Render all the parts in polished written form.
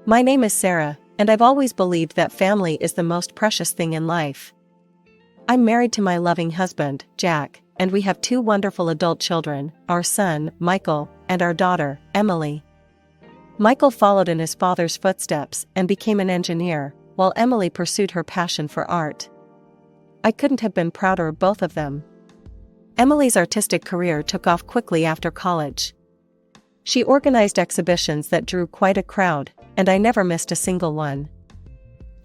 My name is Sarah, and I've always believed that family is the most precious thing in life. I'm married to my loving husband, Jack, and we have 2 wonderful adult children, our son, Michael, and our daughter, Emily. Michael followed in his father's footsteps and became an engineer, while Emily pursued her passion for art. I couldn't have been prouder of both of them. Emily's artistic career took off quickly after college. She organized exhibitions that drew quite a crowd, and I never missed a single one.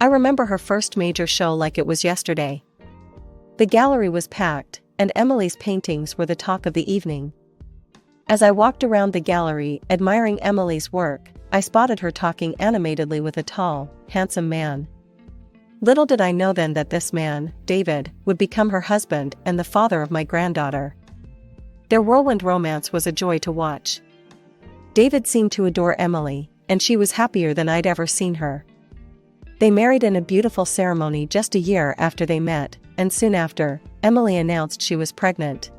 I remember her first major show like it was yesterday. The gallery was packed, and Emily's paintings were the talk of the evening. As I walked around the gallery admiring Emily's work, I spotted her talking animatedly with a tall, handsome man. Little did I know then that this man, David, would become her husband and the father of my granddaughter. Their whirlwind romance was a joy to watch. David seemed to adore Emily, and she was happier than I'd ever seen her. They married in a beautiful ceremony just a year after they met, and soon after, Emily announced she was pregnant.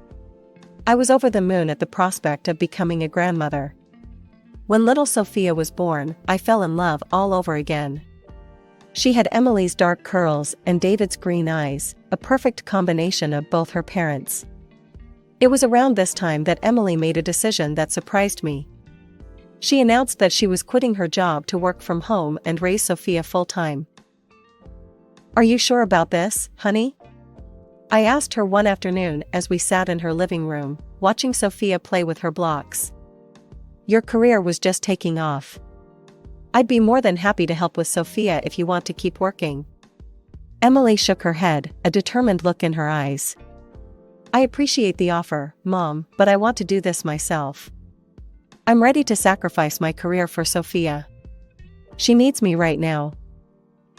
I was over the moon at the prospect of becoming a grandmother. When little Sophia was born, I fell in love all over again. She had Emily's dark curls and David's green eyes, a perfect combination of both her parents. It was around this time that Emily made a decision that surprised me. She announced that she was quitting her job to work from home and raise Sophia full-time. "Are you sure about this, honey?" I asked her one afternoon as we sat in her living room, watching Sophia play with her blocks. "Your career was just taking off. I'd be more than happy to help with Sophia if you want to keep working." Emily shook her head, a determined look in her eyes. "I appreciate the offer, Mom, but I want to do this myself. I'm ready to sacrifice my career for Sophia. She needs me right now."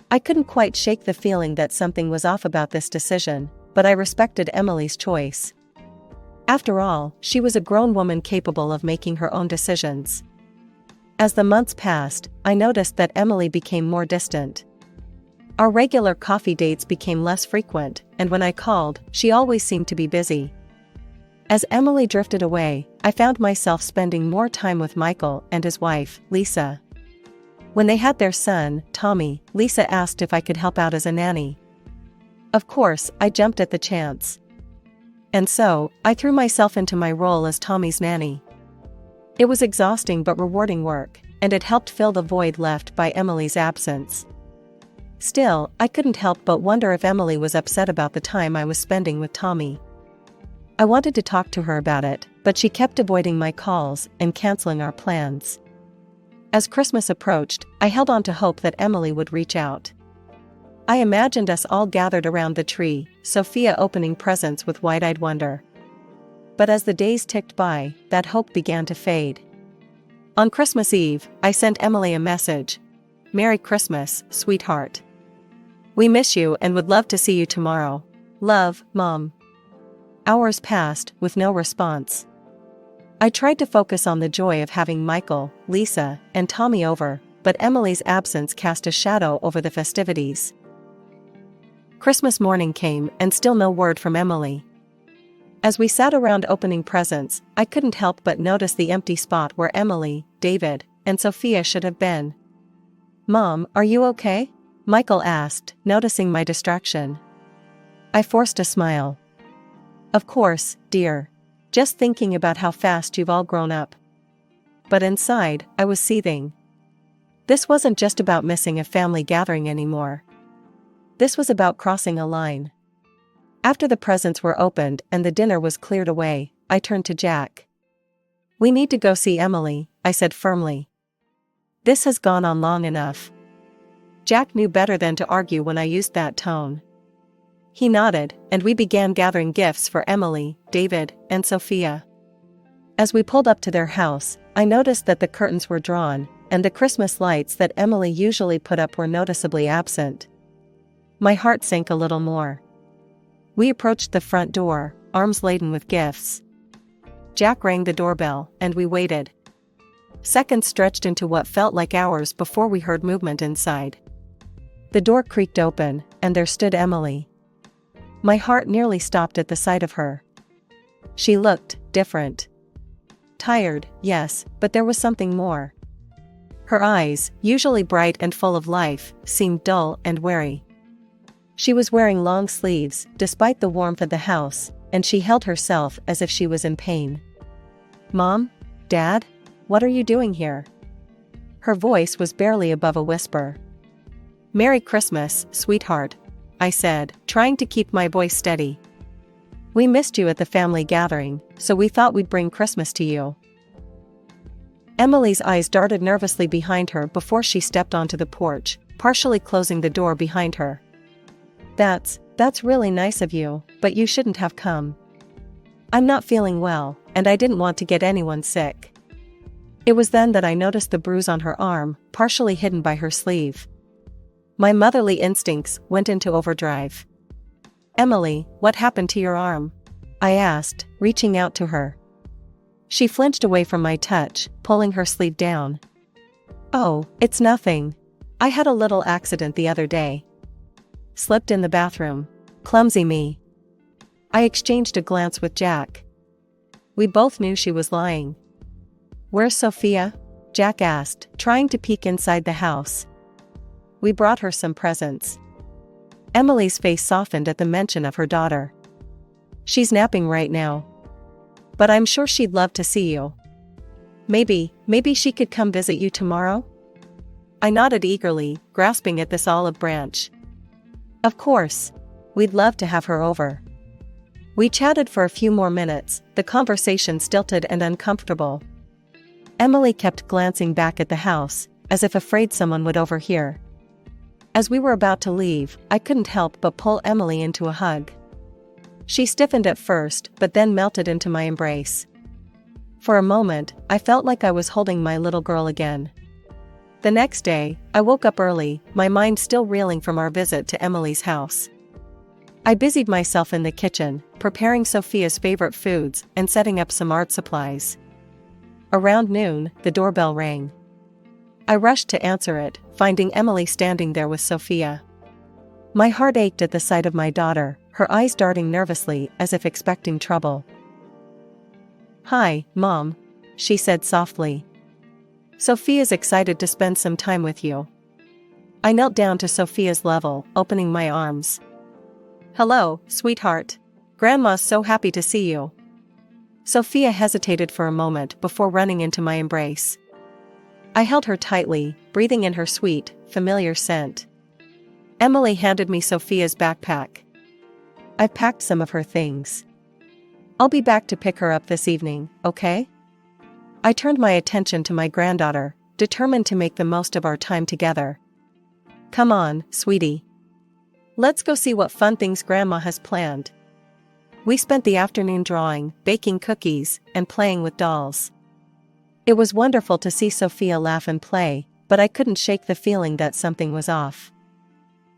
I couldn't quite shake the feeling that something was off about this decision, but I respected Emily's choice. After all, she was a grown woman capable of making her own decisions. As the months passed, I noticed that Emily became more distant. Our regular coffee dates became less frequent, and when I called, she always seemed to be busy. As Emily drifted away, I found myself spending more time with Michael and his wife, Lisa. When they had their son, Tommy, Lisa asked if I could help out as a nanny. Of course, I jumped at the chance. And so, I threw myself into my role as Tommy's nanny. It was exhausting but rewarding work, and it helped fill the void left by Emily's absence. Still, I couldn't help but wonder if Emily was upset about the time I was spending with Tommy. I wanted to talk to her about it, but she kept avoiding my calls and canceling our plans. As Christmas approached, I held on to hope that Emily would reach out. I imagined us all gathered around the tree, Sophia opening presents with wide-eyed wonder. But as the days ticked by, that hope began to fade. On Christmas Eve, I sent Emily a message. "Merry Christmas, sweetheart. We miss you and would love to see you tomorrow. Love, Mom." Hours passed, with no response. I tried to focus on the joy of having Michael, Lisa, and Tommy over, but Emily's absence cast a shadow over the festivities. Christmas morning came and still no word from Emily. As we sat around opening presents, I couldn't help but notice the empty spot where Emily, David, and Sophia should have been. "Mom, are you okay?" Michael asked, noticing my distraction. I forced a smile. "Of course, dear. Just thinking about how fast you've all grown up." But inside, I was seething. This wasn't just about missing a family gathering anymore. This was about crossing a line. After the presents were opened and the dinner was cleared away, I turned to Jack. "We need to go see Emily," I said firmly. "This has gone on long enough." Jack knew better than to argue when I used that tone. He nodded, and we began gathering gifts for Emily, David, and Sophia. As we pulled up to their house, I noticed that the curtains were drawn, and the Christmas lights that Emily usually put up were noticeably absent. My heart sank a little more. We approached the front door, arms laden with gifts. Jack rang the doorbell, and we waited. Seconds stretched into what felt like hours before we heard movement inside. The door creaked open, and there stood Emily. My heart nearly stopped at the sight of her. She looked different. Tired, yes, but there was something more. Her eyes, usually bright and full of life, seemed dull and wary. She was wearing long sleeves, despite the warmth of the house, and she held herself as if she was in pain. "Mom? Dad? What are you doing here?" Her voice was barely above a whisper. "Merry Christmas, sweetheart," I said, trying to keep my voice steady. "We missed you at the family gathering, so we thought we'd bring Christmas to you." Emily's eyes darted nervously behind her before she stepped onto the porch, partially closing the door behind her. That's really nice of you, but you shouldn't have come. I'm not feeling well, and I didn't want to get anyone sick." It was then that I noticed the bruise on her arm, partially hidden by her sleeve. My motherly instincts went into overdrive. "Emily, what happened to your arm?" I asked, reaching out to her. She flinched away from my touch, pulling her sleeve down. "Oh, it's nothing. I had a little accident the other day. Slipped in the bathroom. Clumsy me." I exchanged a glance with Jack. We both knew she was lying. "Where's Sophia?" Jack asked, trying to peek inside the house. "We brought her some presents." Emily's face softened at the mention of her daughter. "She's napping right now. But I'm sure she'd love to see you. Maybe she could come visit you tomorrow?" I nodded eagerly, grasping at this olive branch. "Of course. We'd love to have her over." We chatted for a few more minutes, the conversation stilted and uncomfortable. Emily kept glancing back at the house, as if afraid someone would overhear. As we were about to leave, I couldn't help but pull Emily into a hug. She stiffened at first, but then melted into my embrace. For a moment, I felt like I was holding my little girl again. The next day, I woke up early, my mind still reeling from our visit to Emily's house. I busied myself in the kitchen, preparing Sophia's favorite foods and setting up some art supplies. Around noon, the doorbell rang. I rushed to answer it, finding Emily standing there with Sophia. My heart ached at the sight of my daughter, her eyes darting nervously as if expecting trouble. "Hi, Mom," she said softly. "Sophia's excited to spend some time with you." I knelt down to Sophia's level, opening my arms. "Hello, sweetheart. Grandma's so happy to see you." Sophia hesitated for a moment before running into my embrace. I held her tightly, breathing in her sweet, familiar scent. Emily handed me Sophia's backpack. "I've packed some of her things. I'll be back to pick her up this evening, okay?" I turned my attention to my granddaughter, determined to make the most of our time together. "Come on, sweetie. Let's go see what fun things Grandma has planned." We spent the afternoon drawing, baking cookies, and playing with dolls. It was wonderful to see Sophia laugh and play, but I couldn't shake the feeling that something was off.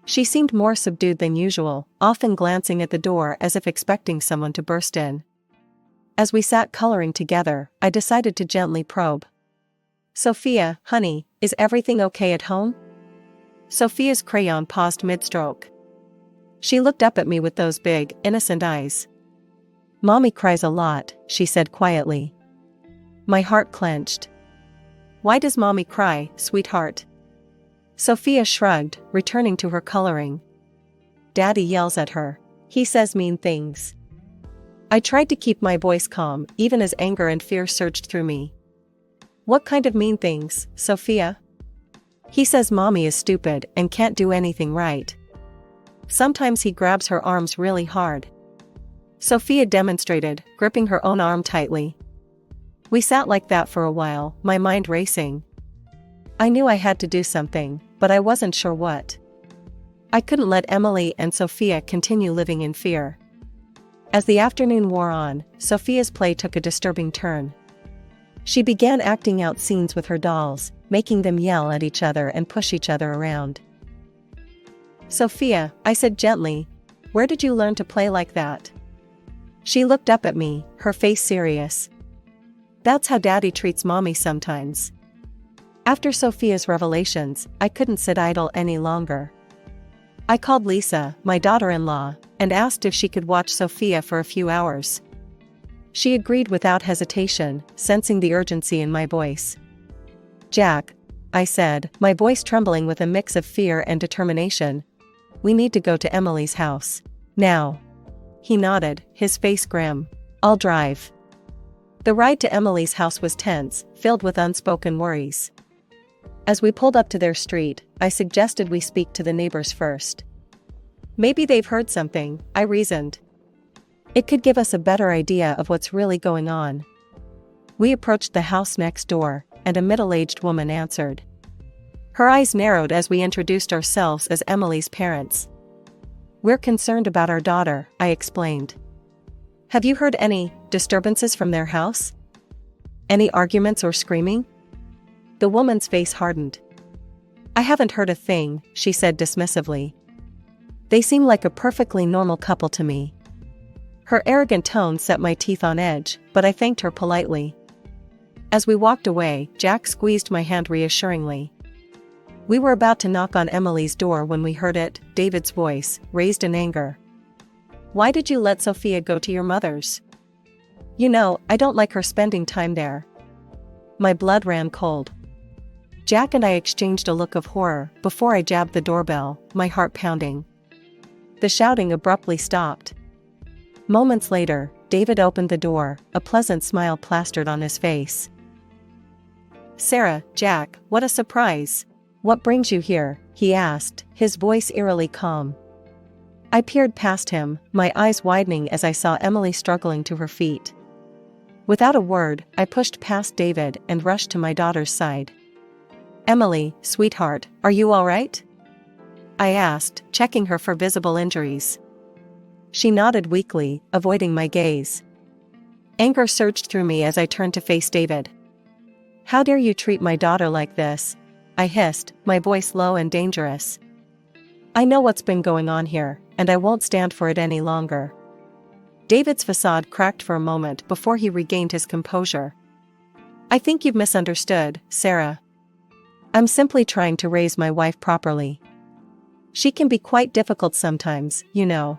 She seemed more subdued than usual, often glancing at the door as if expecting someone to burst in. As we sat coloring together, I decided to gently probe. "Sophia, honey, is everything okay at home?" Sophia's crayon paused mid-stroke. She looked up at me with those big, innocent eyes. "Mommy cries a lot," she said quietly. My heart clenched. "Why does Mommy cry, sweetheart?" Sophia shrugged, returning to her coloring. "Daddy yells at her. He says mean things." I tried to keep my voice calm, even as anger and fear surged through me. "What kind of mean things, Sophia?" "He says Mommy is stupid and can't do anything right. Sometimes he grabs her arms really hard." Sophia demonstrated, gripping her own arm tightly. We sat like that for a while, my mind racing. I knew I had to do something, but I wasn't sure what. I couldn't let Emily and Sophia continue living in fear. As the afternoon wore on, Sophia's play took a disturbing turn. She began acting out scenes with her dolls, making them yell at each other and push each other around. "Sophia," I said gently, "where did you learn to play like that?" She looked up at me, her face serious. "That's how Daddy treats Mommy sometimes." After Sophia's revelations, I couldn't sit idle any longer. I called Lisa, my daughter-in-law, and asked if she could watch Sophia for a few hours. She agreed without hesitation, sensing the urgency in my voice. "Jack, I said, my voice trembling with a mix of fear and determination. We need to go to Emily's house. Now. He nodded, his face grim. I'll drive. The ride to Emily's house was tense, filled with unspoken worries. As we pulled up to their street, I suggested we speak to the neighbors first. Maybe they've heard something, I reasoned. It could give us a better idea of what's really going on. We approached the house next door, and a middle-aged woman answered. Her eyes narrowed as we introduced ourselves as Emily's parents. We're concerned about our daughter, I explained. Have you heard any disturbances from their house? Any arguments or screaming? The woman's face hardened. I haven't heard a thing, she said dismissively. They seem like a perfectly normal couple to me. Her arrogant tone set my teeth on edge, but I thanked her politely. As we walked away, Jack squeezed my hand reassuringly. We were about to knock on Emily's door when we heard it, David's voice, raised in anger. Why did you let Sophia go to your mother's? You know, I don't like her spending time there. My blood ran cold. Jack and I exchanged a look of horror before I jabbed the doorbell, my heart pounding. The shouting abruptly stopped. Moments later, David opened the door, a pleasant smile plastered on his face. Sarah, Jack, what a surprise. What brings you here? He asked, his voice eerily calm. I peered past him, my eyes widening as I saw Emily struggling to her feet. Without a word, I pushed past David and rushed to my daughter's side. Emily, sweetheart, are you all right? I asked, checking her for visible injuries. She nodded weakly, avoiding my gaze. Anger surged through me as I turned to face David. How dare you treat my daughter like this? I hissed, my voice low and dangerous. I know what's been going on here, and I won't stand for it any longer. David's facade cracked for a moment before he regained his composure. I think you've misunderstood, Sarah. I'm simply trying to raise my wife properly. She can be quite difficult sometimes, you know.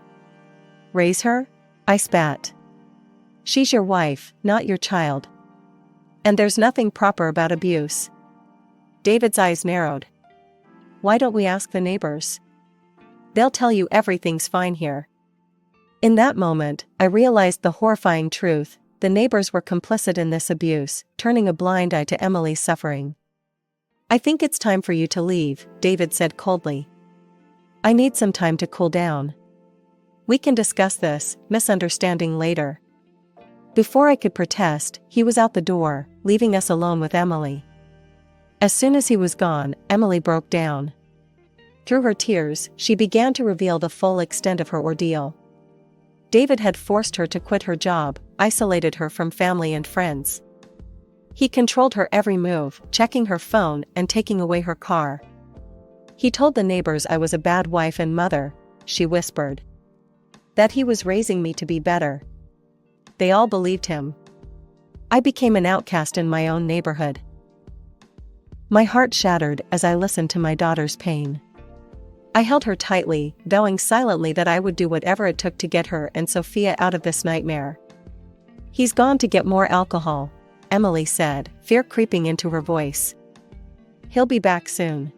Raise her? I spat. She's your wife, not your child. And there's nothing proper about abuse. David's eyes narrowed. Why don't we ask the neighbors? They'll tell you everything's fine here. In that moment, I realized the horrifying truth. The neighbors were complicit in this abuse, turning a blind eye to Emily's suffering. I think it's time for you to leave, David said coldly. I need some time to cool down. We can discuss this misunderstanding later. Before I could protest, he was out the door, leaving us alone with Emily. As soon as he was gone, Emily broke down. Through her tears, she began to reveal the full extent of her ordeal. David had forced her to quit her job, isolated her from family and friends. He controlled her every move, checking her phone and taking away her car. He told the neighbors I was a bad wife and mother, she whispered. That he was raising me to be better. They all believed him. I became an outcast in my own neighborhood. My heart shattered as I listened to my daughter's pain. I held her tightly, vowing silently that I would do whatever it took to get her and Sophia out of this nightmare. He's gone to get more alcohol, Emily said, fear creeping into her voice. He'll be back soon.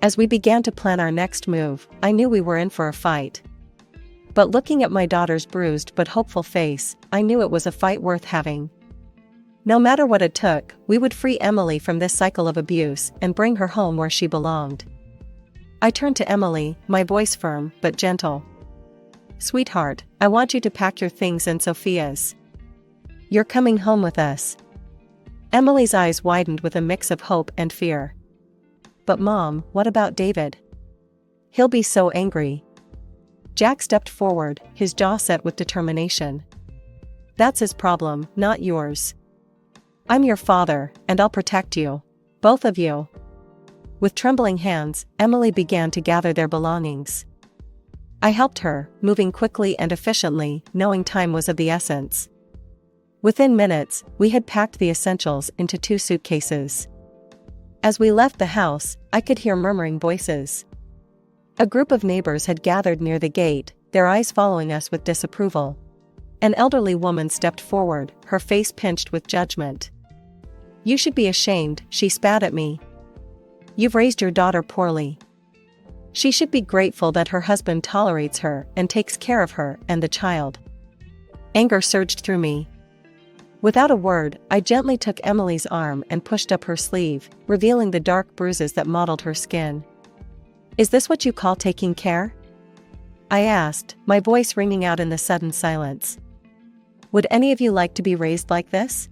As we began to plan our next move, I knew we were in for a fight. But looking at my daughter's bruised but hopeful face, I knew it was a fight worth having. No matter what it took, we would free Emily from this cycle of abuse and bring her home where she belonged. I turned to Emily, my voice firm but gentle. Sweetheart, I want you to pack your things and Sophia's. You're coming home with us. Emily's eyes widened with a mix of hope and fear. But Mom, what about David? He'll be so angry. Jack stepped forward, his jaw set with determination. That's his problem, not yours. I'm your father, and I'll protect you. Both of you. With trembling hands, Emily began to gather their belongings. I helped her, moving quickly and efficiently, knowing time was of the essence. Within minutes, we had packed the essentials into 2 suitcases. As we left the house, I could hear murmuring voices. A group of neighbors had gathered near the gate, their eyes following us with disapproval. An elderly woman stepped forward, her face pinched with judgment. You should be ashamed, she spat at me. You've raised your daughter poorly. She should be grateful that her husband tolerates her and takes care of her and the child." Anger surged through me. Without a word, I gently took Emily's arm and pushed up her sleeve, revealing the dark bruises that mottled her skin. "Is this what you call taking care?" I asked, my voice ringing out in the sudden silence. "Would any of you like to be raised like this?"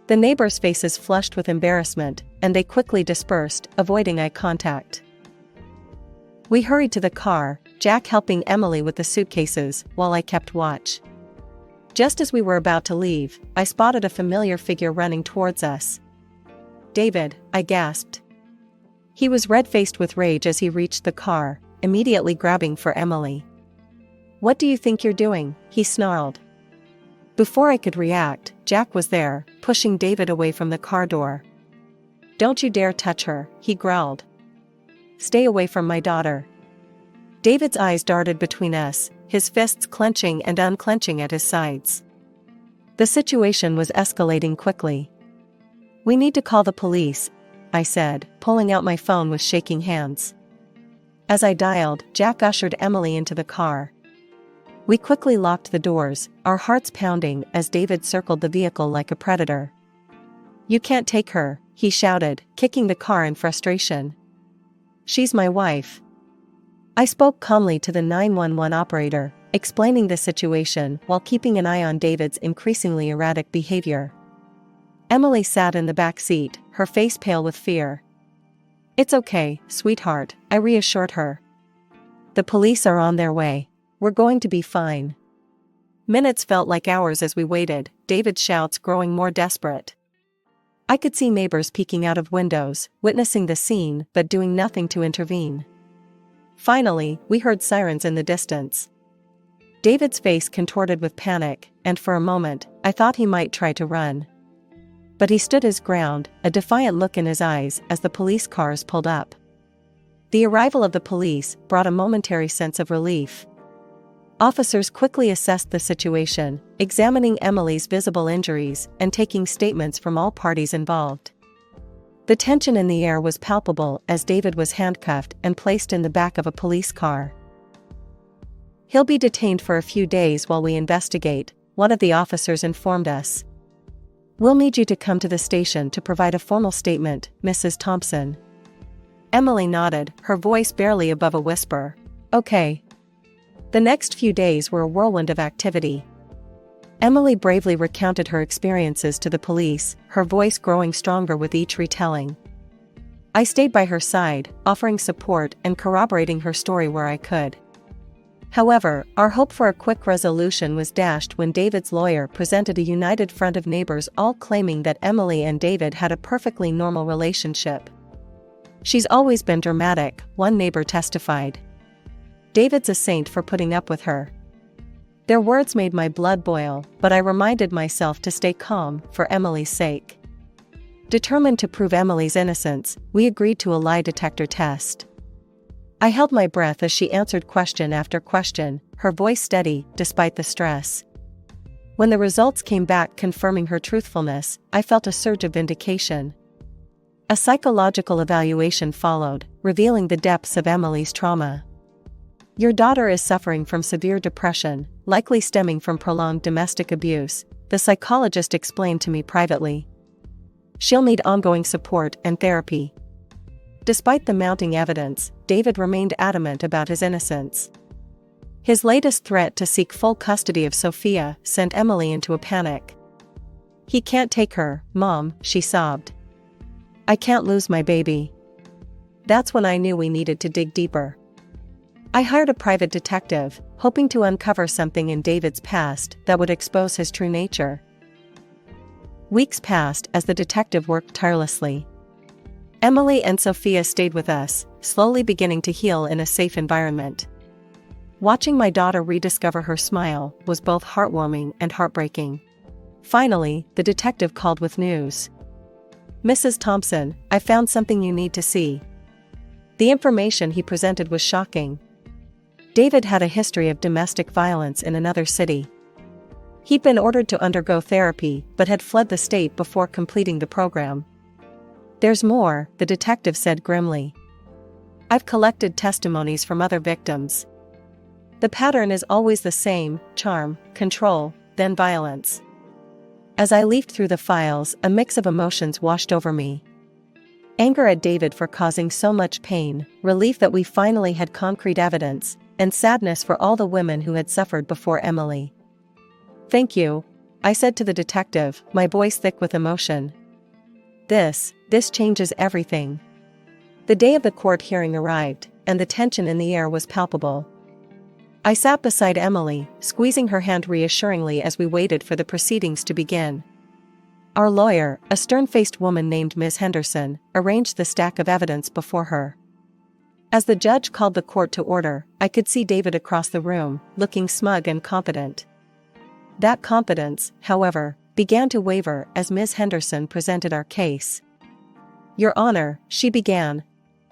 The neighbors' faces flushed with embarrassment, and they quickly dispersed, avoiding eye contact. We hurried to the car, Jack helping Emily with the suitcases, while I kept watch. Just as we were about to leave, I spotted a familiar figure running towards us. "David," I gasped. He was red-faced with rage as he reached the car, immediately grabbing for Emily. "What do you think you're doing?" he snarled. Before I could react, Jack was there, pushing David away from the car door. "Don't you dare touch her," he growled. "Stay away from my daughter." David's eyes darted between us, his fists clenching and unclenching at his sides. The situation was escalating quickly. "We need to call the police," I said, pulling out my phone with shaking hands. As I dialed, Jack ushered Emily into the car. We quickly locked the doors, our hearts pounding as David circled the vehicle like a predator. "You can't take her," he shouted, kicking the car in frustration. "She's my wife." I spoke calmly to the 911 operator, explaining the situation while keeping an eye on David's increasingly erratic behavior. Emily sat in the back seat, her face pale with fear. "It's okay, sweetheart," I reassured her. "The police are on their way. We're going to be fine." Minutes felt like hours as we waited, David's shouts growing more desperate. I could see neighbors peeking out of windows, witnessing the scene but doing nothing to intervene. Finally, we heard sirens in the distance. David's face contorted with panic, and for a moment, I thought he might try to run. But he stood his ground, a defiant look in his eyes as the police cars pulled up. The arrival of the police brought a momentary sense of relief. Officers quickly assessed the situation, examining Emily's visible injuries and taking statements from all parties involved. The tension in the air was palpable as David was handcuffed and placed in the back of a police car. "He'll be detained for a few days while we investigate," one of the officers informed us. "We'll need you to come to the station to provide a formal statement, Mrs. Thompson." Emily nodded, her voice barely above a whisper. "Okay." The next few days were a whirlwind of activity. Emily bravely recounted her experiences to the police, her voice growing stronger with each retelling. I stayed by her side, offering support and corroborating her story where I could. However, our hope for a quick resolution was dashed when David's lawyer presented a united front of neighbors all claiming that Emily and David had a perfectly normal relationship. "She's always been dramatic," one neighbor testified. "David's a saint for putting up with her." Their words made my blood boil, but I reminded myself to stay calm for Emily's sake. Determined to prove Emily's innocence, we agreed to a lie detector test. I held my breath as she answered question after question, her voice steady despite the stress. When the results came back confirming her truthfulness, I felt a surge of vindication. A psychological evaluation followed, revealing the depths of Emily's trauma. "Your daughter is suffering from severe depression, likely stemming from prolonged domestic abuse," the psychologist explained to me privately. "She'll need ongoing support and therapy." Despite the mounting evidence, David remained adamant about his innocence. His latest threat to seek full custody of Sophia sent Emily into a panic. "He can't take her, Mom," she sobbed. "I can't lose my baby." That's when I knew we needed to dig deeper. I hired a private detective, hoping to uncover something in David's past that would expose his true nature. Weeks passed as the detective worked tirelessly. Emily and Sophia stayed with us, slowly beginning to heal in a safe environment. Watching my daughter rediscover her smile was both heartwarming and heartbreaking. Finally, the detective called with news. "Mrs. Thompson, I found something you need to see." The information he presented was shocking. David had a history of domestic violence in another city. He'd been ordered to undergo therapy but had fled the state before completing the program. "There's more," the detective said grimly. "I've collected testimonies from other victims. The pattern is always the same: charm, control, then violence." As I leafed through the files, a mix of emotions washed over me. Anger at David for causing so much pain, relief that we finally had concrete evidence, and sadness for all the women who had suffered before Emily. "Thank you," I said to the detective, my voice thick with emotion. This changes everything." The day of the court hearing arrived, and the tension in the air was palpable. I sat beside Emily, squeezing her hand reassuringly as we waited for the proceedings to begin. Our lawyer, a stern-faced woman named Ms. Henderson, arranged the stack of evidence before her. As the judge called the court to order, I could see David across the room, looking smug and confident. That confidence, however, began to waver as Ms. Henderson presented our case. "Your Honor," she began,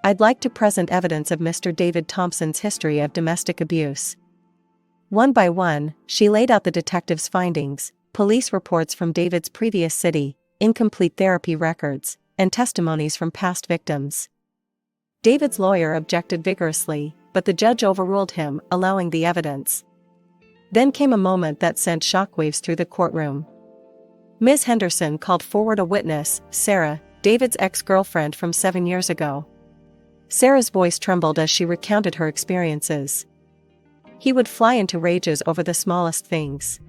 "I'd like to present evidence of Mr. David Thompson's history of domestic abuse." One by one, she laid out the detective's findings, police reports from David's previous city, incomplete therapy records, and testimonies from past victims. David's lawyer objected vigorously, but the judge overruled him, allowing the evidence. Then came a moment that sent shockwaves through the courtroom. Ms. Henderson called forward a witness, Sarah, David's ex-girlfriend from 7 years ago. Sarah's voice trembled as she recounted her experiences. He would fly into rages over the smallest things.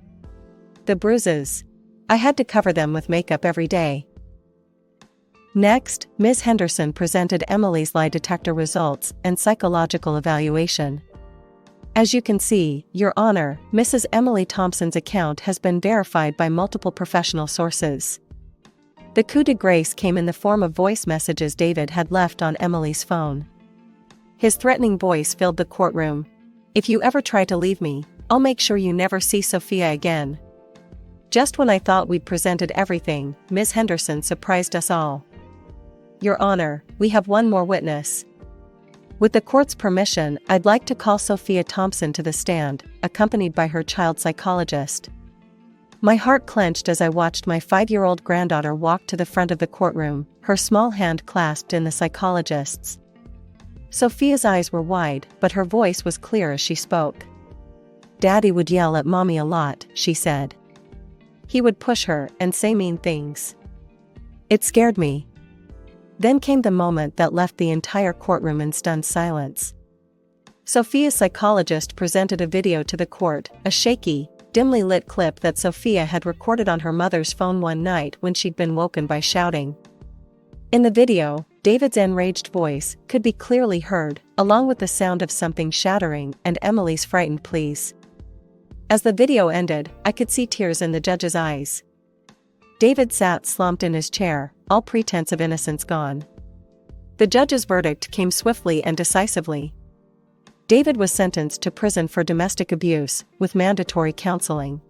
The bruises. I had to cover them with makeup every day. Next, Ms. Henderson presented Emily's lie detector results and psychological evaluation. "As you can see, Your Honor, Mrs. Emily Thompson's account has been verified by multiple professional sources." The coup de grace came in the form of voice messages David had left on Emily's phone. His threatening voice filled the courtroom. "If you ever try to leave me, I'll make sure you never see Sophia again." Just when I thought we'd presented everything, Ms. Henderson surprised us all. "Your Honor, we have one more witness. With the court's permission, I'd like to call Sophia Thompson to the stand, accompanied by her child psychologist." My heart clenched as I watched my 5-year-old granddaughter walk to the front of the courtroom, her small hand clasped in the psychologist's. Sophia's eyes were wide, but her voice was clear as she spoke. "Daddy would yell at Mommy a lot," she said. "He would push her and say mean things. It scared me." Then came the moment that left the entire courtroom in stunned silence. Sophia's psychologist presented a video to the court, a shaky, dimly lit clip that Sophia had recorded on her mother's phone one night when she'd been woken by shouting. In the video, David's enraged voice could be clearly heard, along with the sound of something shattering and Emily's frightened pleas. As the video ended, I could see tears in the judge's eyes. David sat slumped in his chair, all pretense of innocence gone. The judge's verdict came swiftly and decisively. David was sentenced to prison for domestic abuse, with mandatory counseling.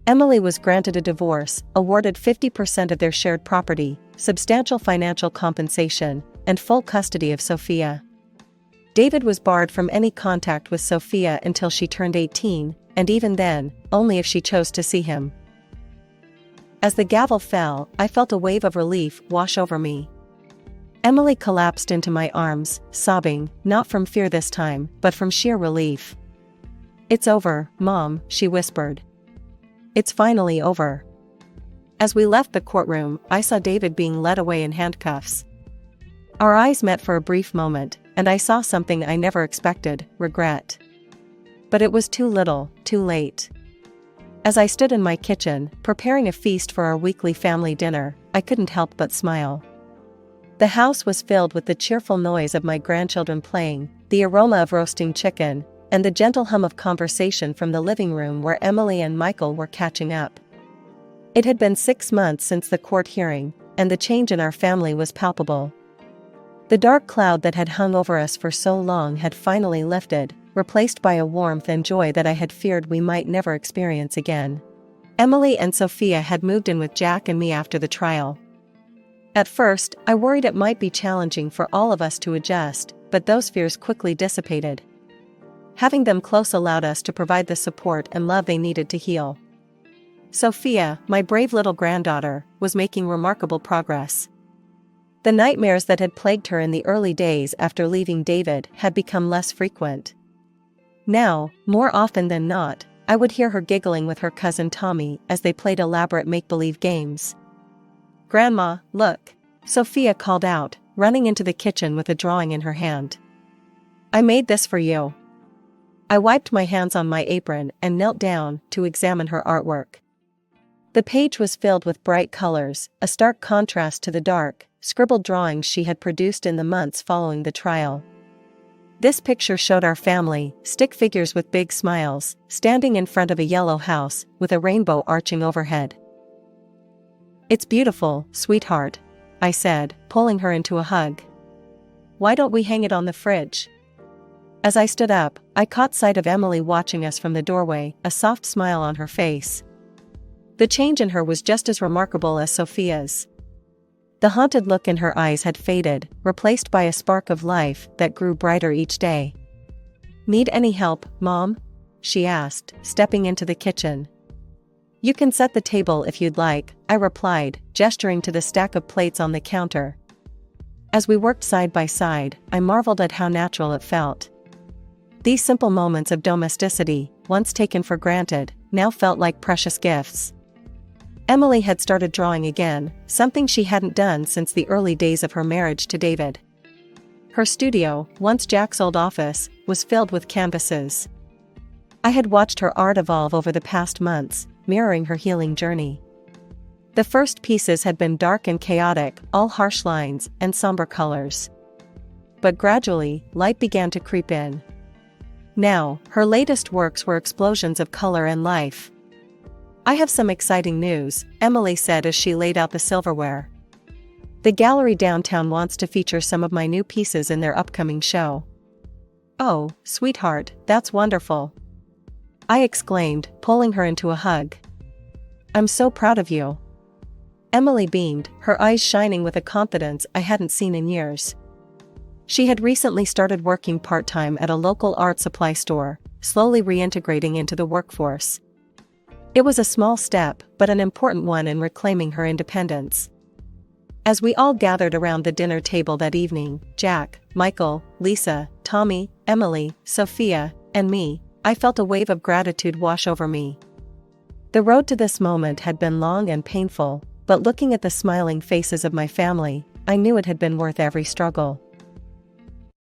Emily was granted a divorce, awarded 50% of their shared property, substantial financial compensation, and full custody of Sophia. David was barred from any contact with Sophia until she turned 18, and even then, only if she chose to see him. As the gavel fell, I felt a wave of relief wash over me. Emily collapsed into my arms, sobbing, not from fear this time, but from sheer relief. "It's over, Mom," she whispered. "It's finally over." As we left the courtroom, I saw David being led away in handcuffs. Our eyes met for a brief moment, and I saw something I never expected: regret. But it was too little, too late. As I stood in my kitchen, preparing a feast for our weekly family dinner, I couldn't help but smile. The house was filled with the cheerful noise of my grandchildren playing, the aroma of roasting chicken, and the gentle hum of conversation from the living room where Emily and Michael were catching up. It had been 6 months since the court hearing, and the change in our family was palpable. The dark cloud that had hung over us for so long had finally lifted, replaced by a warmth and joy that I had feared we might never experience again. Emily and Sophia had moved in with Jack and me after the trial. At first, I worried it might be challenging for all of us to adjust, but those fears quickly dissipated. Having them close allowed us to provide the support and love they needed to heal. Sophia, my brave little granddaughter, was making remarkable progress. The nightmares that had plagued her in the early days after leaving David had become less frequent. Now, more often than not, I would hear her giggling with her cousin Tommy as they played elaborate make-believe games. "Grandma, look!" Sophia called out, running into the kitchen with a drawing in her hand. "I made this for you." I wiped my hands on my apron and knelt down to examine her artwork. The page was filled with bright colors, a stark contrast to the dark, scribbled drawings she had produced in the months following the trial. This picture showed our family, stick figures with big smiles, standing in front of a yellow house with a rainbow arching overhead. "It's beautiful, sweetheart," I said, pulling her into a hug. "Why don't we hang it on the fridge?" As I stood up, I caught sight of Emily watching us from the doorway, a soft smile on her face. The change in her was just as remarkable as Sophia's. The haunted look in her eyes had faded, replaced by a spark of life that grew brighter each day. "Need any help, Mom?" she asked, stepping into the kitchen. "You can set the table if you'd like," I replied, gesturing to the stack of plates on the counter. As we worked side by side, I marveled at how natural it felt. These simple moments of domesticity, once taken for granted, now felt like precious gifts. Emily had started drawing again, something she hadn't done since the early days of her marriage to David. Her studio, once Jack's old office, was filled with canvases. I had watched her art evolve over the past months, mirroring her healing journey. The first pieces had been dark and chaotic, all harsh lines and somber colors. But gradually, light began to creep in. Now, her latest works were explosions of color and life. "I have some exciting news," Emily said as she laid out the silverware. "The gallery downtown wants to feature some of my new pieces in their upcoming show." "Oh, sweetheart, that's wonderful!" I exclaimed, pulling her into a hug. "I'm so proud of you." Emily beamed, her eyes shining with a confidence I hadn't seen in years. She had recently started working part-time at a local art supply store, slowly reintegrating into the workforce. It was a small step, but an important one in reclaiming her independence. As we all gathered around the dinner table that evening, Jack, Michael, Lisa, Tommy, Emily, Sophia, and me, I felt a wave of gratitude wash over me. The road to this moment had been long and painful, but looking at the smiling faces of my family, I knew it had been worth every struggle.